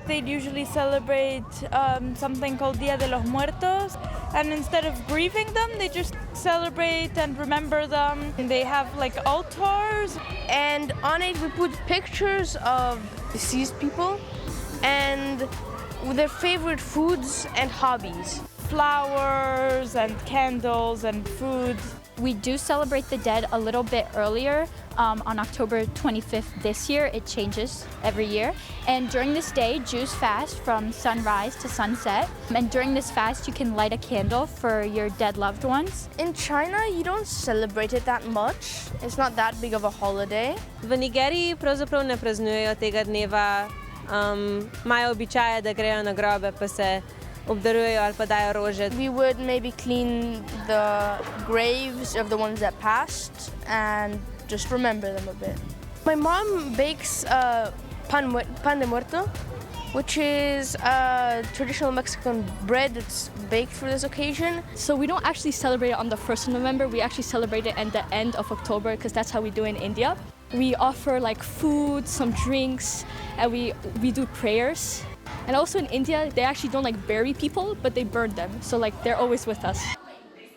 they'd usually celebrate something called Dia de los Muertos. And instead of grieving them, they just celebrate and remember them. And they have like altars. And on it we put pictures of deceased people and their favorite foods and hobbies. Flowers and candles and food. We do celebrate the dead a little bit earlier on October 25th this year. It changes every year. And during this day, Jews fast from sunrise to sunset. And during this fast, you can light a candle for your dead loved ones. In China, you don't celebrate it that much. It's not that big of a holiday. V Nigeriji pravzaprav ne praznujejo tega dneva. Imajo običaje, da grejo na grobe pa se obdarujejo ali pa dajo rože. We would maybe clean the graves of the ones that passed and just remember them a bit. My mom bakes pan de muerto, which is a traditional Mexican bread that's baked for this occasion. So we don't actually celebrate it on the 1st of November, we actually celebrate it at the end of October because that's how we do it in India. We offer like food, some drinks, and we do prayers. And also in India, they actually don't like bury people, but they burn them. So like they're always with us.